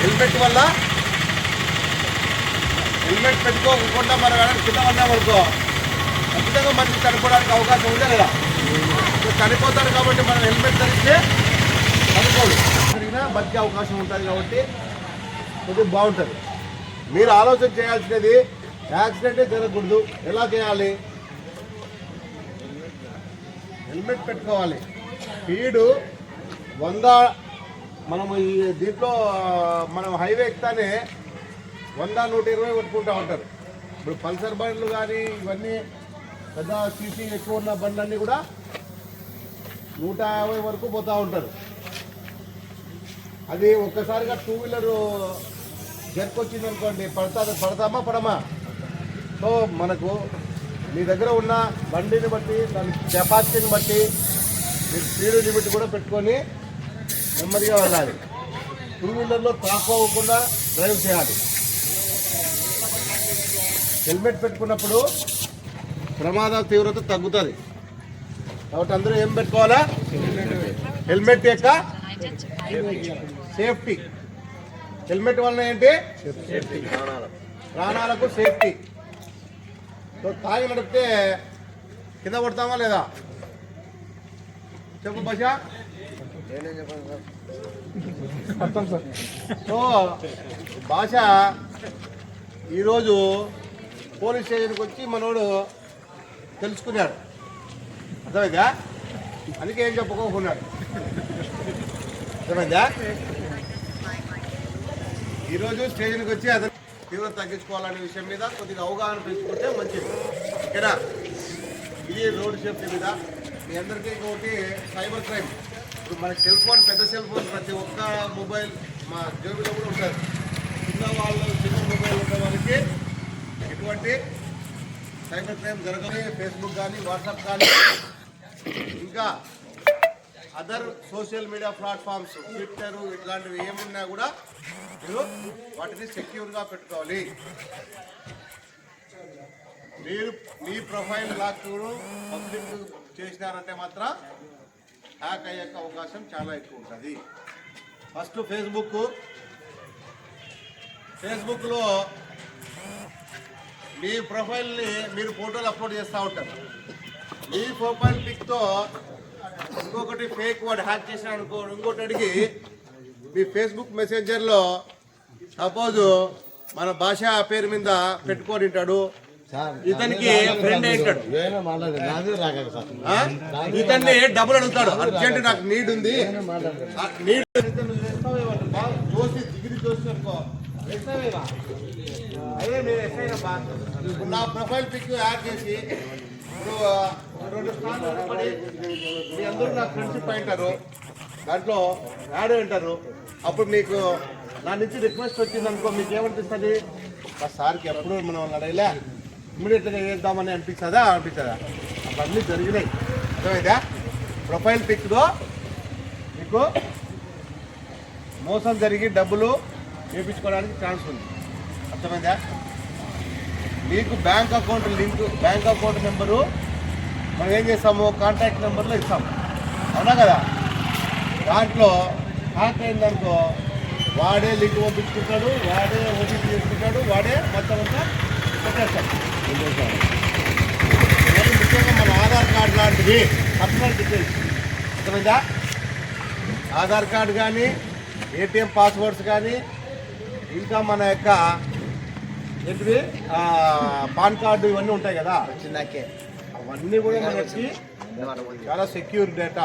Helmet వల్ల helmet పెట్టుకోకుండా మనం కింద ఉన్నామనుకో ఖచ్చితంగా మనకి చనిపోవడానికి అవకాశం ఉందా లేదా? చనిపోతాడు కాబట్టి మనం హెల్మెట్ ధరిస్తే చనిపోదు, జరిగినా బతికే అవకాశం ఉంటుంది కాబట్టి కొద్దిగా బాగుంటుంది. మీరు ఆలోచన చేయాల్సినది యాక్సిడెంటే జరగకూడదు. ఎలా చేయాలి? హెల్మెట్ పెట్టుకోవాలి. స్పీడు 100 మనము ఈ దీంట్లో మనం హైవే ఎక్కుతానే 100-120 కొట్టుకుంటూ ఉంటారు. ఇప్పుడు పల్సర్ బండ్లు కానీ ఇవన్నీ పెద్ద సీసీ ఎక్కువ ఉన్న బండ్లన్నీ కూడా 150 వరకు పోతూ ఉంటారు. అది ఒక్కసారిగా 2 వీలర్ జర్కొచ్చింది అనుకోండి, పడతామా పడమా? సో మనకు మీ దగ్గర ఉన్న బండిని బట్టి దాని కెపాసిటీని బట్టి మీరు స్పీడ్ లిమిట్ కూడా పెట్టుకొని నెమ్మదిగా వెళ్ళాలి. 2 వీలర్లో తాకోకుండా డ్రైవ్ చేయాలి. హెల్మెట్ పెట్టుకున్నప్పుడు ప్రమాద తీవ్రత తగ్గుతుంది కాబట్టి అందరూ ఏం పెట్టుకోవాలా? హెల్మెట్ యొక్క సేఫ్టీ. హెల్మెట్ వలన ఏంటి? ప్రాణాలకు సేఫ్టీ. సో తాగి నడిపితే కింద పడతామా లేదా? చెప్పు భాష. సో భాష ఈరోజు పోలీస్ స్టేషన్కి వచ్చి మనోడు తెలుసుకున్నాడు, అర్థమైందా? అందుకే ఏం చెప్పుకోకున్నాడు, అర్థమైందా? ఈరోజు స్టేషన్కి వచ్చి అతను తీవ్రత తగ్గించుకోవాలనే విషయం మీద కొద్దిగా అవగాహన పెంచుకుంటే మంచిది, ఓకేనా? ఇది రోడ్ సేఫ్టీ మీద. మీ అందరికీ ఇంకొకటి సైబర్ క్రైమ్. ఇప్పుడు మనకి సెల్ ఫోన్, పెద్ద సెల్ ఫోన్ ప్రతి ఒక్క మొబైల్ మా జేబులో కూడా ఉంటుంది. చిన్న మొబైల్ ఉన్న వాళ్ళకి ఎటువంటి సైబర్ క్రైమ్ జరగని ఫేస్బుక్ కానీ వాట్సాప్ కానీ ఇంకా other social media platforms Twitter ఇట్లాంటివి ఏమున్నా కూడా మీరు వాటిని సెక్యూర్గా పెట్టుకోవాలి. మీరు మీ ప్రొఫైల్ లాక్ పబ్లిక్ చేసినారంటే మాత్రం హ్యాక్ అయ్యే అవకాశం చాలా ఎక్కువ ఉంటుంది. ఫస్ట్ ఫేస్బుక్లో మీ ప్రొఫైల్ని మీరు ఫోటోలు అప్లోడ్ చేస్తూ ఉంటారు. మీ ప్రొఫైల్ పిక్తో ఇంకొకటి ఫేక్ వాడు హ్యాక్ చేసిన అనుకో, ఇంకోటి అడిగి మీ ఫేస్బుక్ మెసెంజర్లో సపోజ్ మన భాష పేరు మీద పెట్టుకొని ఉంటాడు, ఇతనికి ఫ్రెండ్ ఏంటాడు, ఇతన్ని డబ్బులు అడుగుతాడు, అర్జెంట్ నాకు నీడ్ ఉంది, అదే మీరు ఎస్ఐనా నా ప్రొఫైల్ పిక్ యాడ్ చేసి ఇప్పుడు 2 స్థానాలు పడి మీ అందరూ నాకు ఫ్రెండ్షిప్ అయింటారు, దాంట్లో యాడ్ అయింటారు. అప్పుడు మీకు నా నుంచి రిక్వెస్ట్ వచ్చింది అనుకో, మీకు ఏమనిపిస్తుంది? మా సార్కి ఎప్పుడు మనం అడగలే, ఇమ్మీడియట్గా చేద్దామని అనిపిస్తుందా? అన్నీ జరిగినాయి, అర్థమైందా? ప్రొఫైల్ పిక్లో మీకు మోసం జరిగి డబ్బులు వేయించుకోవడానికి ఛాన్స్ ఉంది, అర్థమైందా? మీకు bank account link, bank account number మనం ఏం చేస్తాము, కాంటాక్ట్ నెంబర్లో ఇస్తాము, అవునా కదా? దాంట్లో హ్యాక్ అయిందనుకో వాడే లింక్ పంపించుకుంటాడు, వాడే ఓటీపీ చేసుకుంటాడు, వాడే మొత్తం అంతా పెట్టేస్తాడు. ముఖ్యంగా మన ఆధార్ కార్డు లాంటివి పర్సనల్ డీటెయిల్స్, అర్థమైందా? ఆధార్ కార్డు కానీ ఏటీఎం పాస్వర్డ్స్ కానీ ఇంకా మన యొక్క ఏంటివి పాన్ కార్డు ఇవన్నీ ఉంటాయి కదా చిన్నకే, అవన్నీ కూడా మనకి చాలా సెక్యూర్ డేటా.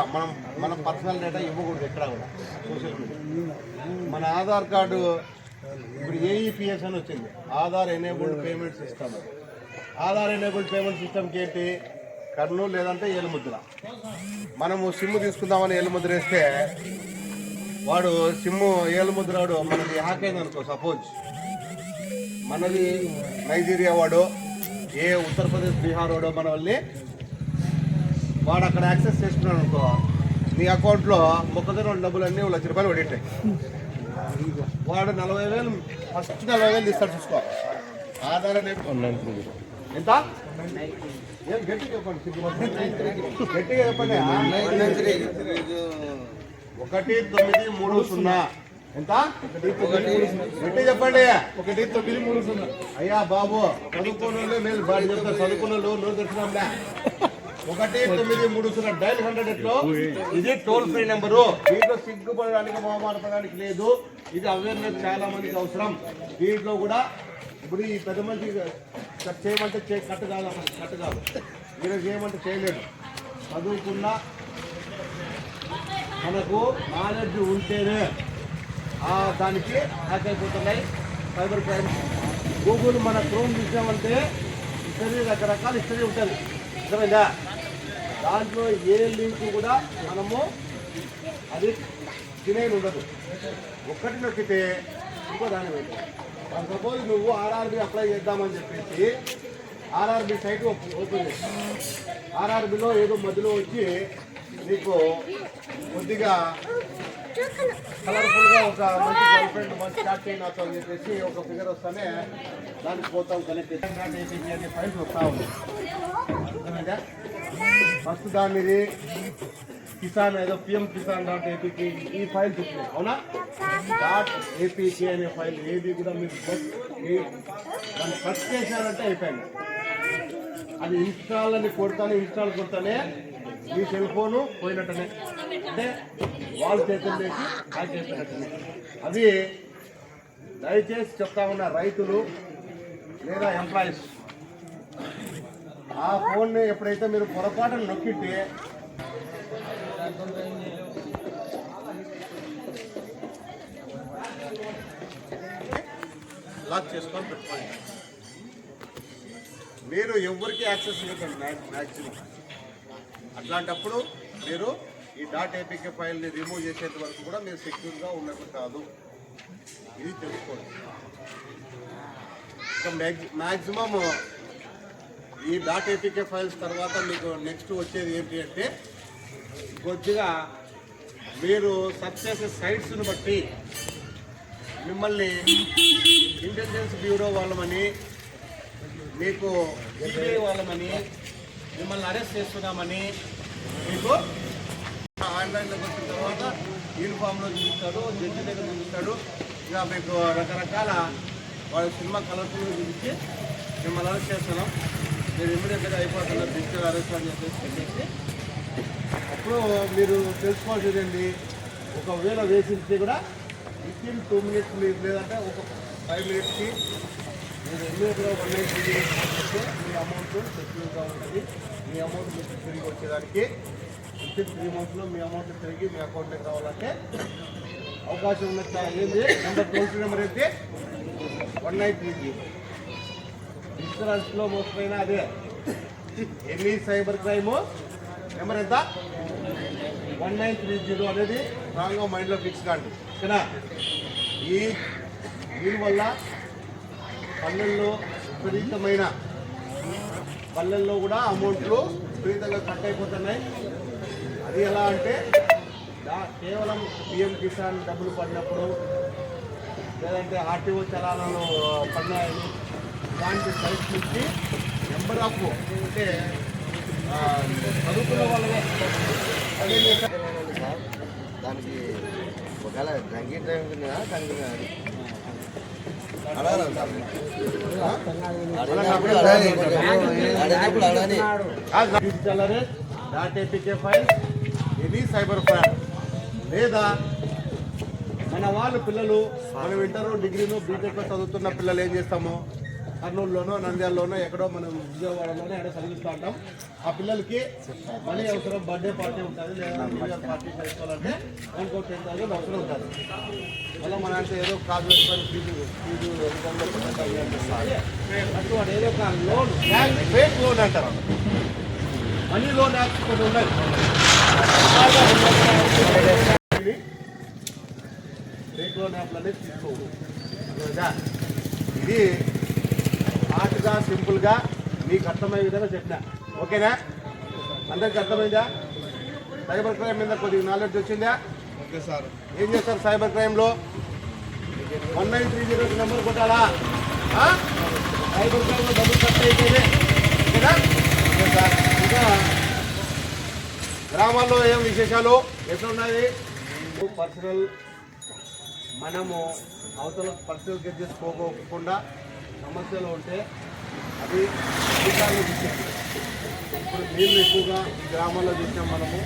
మన పర్సనల్ డేటా ఇవ్వకూడదు ఎక్కడ కూడా సోషల్ మీడియా. మన ఆధార్ కార్డు ఇప్పుడు ఏఈపిఎస్ అని వచ్చింది, Aadhaar enabled payment system. Aadhaar enabled payment సిస్టమ్కి ఏంటి? కర్నూలు లేదంటే ఏలుముద్ర. మనము సిమ్ తీసుకుందామని ఏలుముద్ర వేస్తే వాడు సిమ్ ఏలుముద్రాడు మనకి హ్యాక్ అయింది అనుకో, సపోజ్ మనది నైజీరియా వాడు, ఏ ఉత్తరప్రదేశ్ బీహార్ వాడో మన వాళ్ళని వాడు అక్కడ యాక్సెస్ చేసుకున్నాడు అనుకో, నీ అకౌంట్లో మొక్కజొన్న డబ్బులన్నీ ₹1,00,000 పడిఉంటాయి. వాడు 40,000 ఫస్ట్ 40,000 తీస్తాడు, చూసుకో. ఆధార్ ఎంత గట్టిగా చెప్పండి, గట్టిగా చెప్పండి. 1930 ఎంత గట్టి చెప్పండి. 1-9-3 అయ్యా బాబు చదువుకున్న మేము బాగా చెప్తారు. చదువుకున్న నోరు తెచ్చినాంలే. 1-9-3 డైల్ 100 ఇది టోల్ ఫ్రీ నెంబరు. దీంట్లో సిగ్గుపడడానికి మొహమాటపడడానికి లేదు. ఇది అవేర్నెస్ చాలా మందికి అవసరం. దీంట్లో కూడా ఇప్పుడు ఈ పెద్ద మంది కట్ చేయమంటే కట్టు కాదు మీరు చేయమంటే చేయలేదు. చదువుకున్న మనకు నాలెడ్జ్ ఉంటేనే దానికి హ్యాక్ అయిపోతున్నాయి సైబర్ క్రైమ్. గూగుల్ మన క్రోమ్ చూసామంటే హిస్టరీ రకరకాల హిస్టరీ ఉంటుంది. అర్థమైందా? దాంట్లో ఏ లింక్ కూడా మనము అది తినేది ఉండదు. ఒక్కటి నొక్కితే ఇంకో దాని పెట్టాలి. సపోజ్ నువ్వు ఆర్ఆర్బి అప్లై చేద్దామని చెప్పేసి ఆర్ఆర్బి సైట్ ఓపెన్ చేస్తావు. ఆర్ఆర్బిలో ఏదో మధ్యలో వచ్చి నీకు కొద్దిగా కలర్ఫుల్గా ఒక మంచి గర్ల్ ఫ్రెండ్ మంచి చాట్ చేయనొచ్చు అని చెప్పేసి ఒక ఫిగర్ వస్తానే దానికి పోతాం కనెక్ట్ అనే ఫైల్స్ వస్తూ ఉంది. అర్థమైందా? ఫస్ట్ దానిది కిసాన్ ఏదో పిఎం కిసాన్ .apk ఈ ఫైల్ చూస్తున్నాయి. అవునా? .apk అనే ఫైల్ ఏది కూడా మీరు దాన్ని సెర్చ్ చేశారంటే అయిపోయింది. అది ఇన్స్టాల్ అని కొడతానే మీ సెల్ ఫోను పోయినట్టనే, అంటే వాళ్ళు చేతుల్లోకి హ్యాక్ చేసినట్టనే. అది దయచేసి చెప్తా ఉన్న రైతులు లేదా ఎంప్లాయీస్ ఆ ఫోన్ని ఎప్పుడైతే మీరు పొరపాటును నొక్కితే లాక్ చేసుకొని పెట్టుకోండి. మీరు ఎవరికి యాక్సెస్ ఇవ్వకండి మ్యాక్సిమం. అట్లాంటప్పుడు మీరు ఈ .apk ఫైల్ని రిమూవ్ చేసేంత వరకు కూడా మీరు సెక్యూర్గా ఉన్నట్టు కాదు. ఇది తెలుసుకోండి. ఇంకా మ్యాక్సిమం ఈ .apk ఫైల్స్ తర్వాత మీకు నెక్స్ట్ వచ్చేది ఏంటి అంటే కొద్దిగా మీరు సెర్చ్ చేసే సైట్స్ని బట్టి మిమ్మల్ని ఇంటెలిజెన్స్ బ్యూరో వాళ్ళమని మీకు సిబిఐ వాళ్ళమని మిమ్మల్ని అరెస్ట్ చేస్తున్నామని మీకు ఆన్లైన్లోకి వచ్చిన తర్వాత యూనిఫామ్లో చూపిస్తాడు, జడ్జి దగ్గర చూపిస్తాడు. ఇక మీకు రకరకాల వాళ్ళ సినిమా కలర్ఫుల్గా చూపించి మిమ్మల్ని అరెస్ట్ చేస్తున్నాం, మీరు ఇమ్మీడియట్గా అయిపోతున్నారు డిజిటల్ అరెస్ట్ అని చెప్పేసి అప్పుడు మీరు తెలుసుకోవాల్సిందండి. ఒకవేళ వేసింటే కూడా వితిన్ 2 minutes లేదంటే ఒక 5 minutesకి మీరు ఇమ్మీడియట్గా 193 చేస్తే మీ అమౌంట్ సెక్యూర్గా ఉంటుంది. మీ అమౌంట్ మీకు తిరిగి వచ్చేదానికి వితిన్ 3 monthsలో మీ అమౌంట్ తిరిగి మీ అకౌంట్లోకి రావాలంటే అవకాశం ఉన్నట్టు. ఏంటి టోల్ ఫ్రీ నెంబర్ అయితే 1930. ఇన్సూరెన్స్లో మోసపోయినా అదే. ఎనీ సైబర్ క్రైమ్ నెంబర్ ఎంత? 1930 అనేది స్ట్రాంగ్గా మైండ్లో ఫిక్స్ కాండి. ఓకేనా? దీనివల్ల పల్లెల్లో విపరీతమైన పల్లెల్లో కూడా అమౌంట్లు విపరీతంగా కట్ అయిపోతున్నాయి. అది ఎలా అంటే కేవలం పిఎం కిసాన్ డబ్బులు పడినప్పుడు లేదంటే ఆర్టీఓ చలానాలు పడినాయని దానికి సైట్ నుంచి నెంబర్ ఆఫ్ అంటే చదువుకున్న వాళ్ళే దానికి ఒకవేళ డ్రంకీ డ్రైవింగ్ .apk ఫైల్ ఇది సైబర్ క్రైమ్. లేదా మన వాళ్ళు పిల్లలు మనం ఇంటర్ డిగ్రీను బీటెక్లో చదువుతున్న పిల్లలు ఏం చేస్తాము, కర్నూలులోనో నంద్యాలలోనో ఎక్కడో మనం విజయవాడలోనో ఎక్కడో చదివిస్తూ ఉంటాం. ఆ పిల్లలకి మనీ అవసరం, బర్త్డే పార్టీ ఉంటుంది లేదా న్యూ ఇయర్ పార్టీ చేసుకోవాలంటే ఇంకో 10,000 అవసరం ఉంటుంది. మళ్ళీ మన అంటే ఏదో కాదు వేసుకొని ఫీజు అటు వాడు ఏదో ఒక లోన్ ఫేక్ లోన్ అంటారు. మనీ లోన్ యాక్ట్స్ కొన్ని ఉన్నాయి. ఫేక్ లోన్ యాప్లు అనేది తీసుకోవు. ఇది హార్ట్గా సింపుల్గా మీకు అర్థమయ్యే విధంగా చెప్పినా. ఓకేనా? అందరికి అర్థమైందా? సైబర్ క్రైమ్ మీద కొద్దిగా నాలెడ్జ్ వచ్చిందా? Okay sir. ఏం చేస్తారు సైబర్ క్రైమ్లో? 1930 నెంబర్ కొట్టాలా? సైబర్ క్రైమ్లో డబ్బులు కట్ అయితేనే. ఓకేనా? Okay sir. ఇంకా గ్రామాల్లో ఏం విశేషాలు ఎట్లున్నాయి? పర్సనల్ మనము అవతల పర్సనల్ కేర్ చేసుకోకుండా సమస్యలు ఉంటే అది అధికారులు చూసాము. ఇప్పుడు నీళ్ళు ఎక్కువగా ఈ గ్రామాల్లో చూసాం మనము.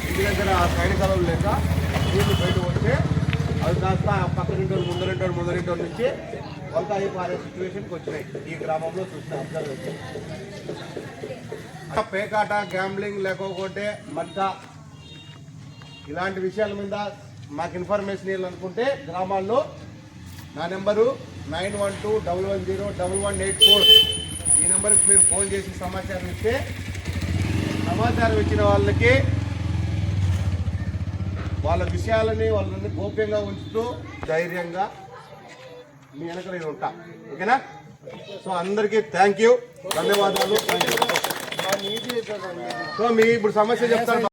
ఇంటి దగ్గర ఆ సైడ్ కాలువలు లేక నీళ్ళు బయట వస్తే అవి కాస్త పక్కనింటోళ్ళు ముందరింటోళ్ళ నుంచి వంట అయిపోయే సిచ్యువేషన్కి వచ్చినాయి. ఈ గ్రామంలో చూసిన అబ్జర్వేషన్ పేకాట, గ్యాంబ్లింగ్ లేకపోతే మద్ద ఇలాంటి విషయాల మీద మాకు ఇన్ఫర్మేషన్ ఇవ్వాలనుకుంటే గ్రామాల్లో నా నెంబరు 9121101184 ఈ నెంబర్కి మీరు ఫోన్ చేసి సమాచారం ఇస్తే సమాచారం ఇచ్చిన వాళ్ళకి వాళ్ళ విషయాలని వాళ్ళని గోప్యంగా ఉంచుతూ ధైర్యంగా మీ వెనక నేను ఉంటా. ఓకేనా? సో అందరికీ థ్యాంక్ యూ, ధన్యవాదాలు. Thank you. సో మీ ఇప్పుడు సమస్య చెప్తాను.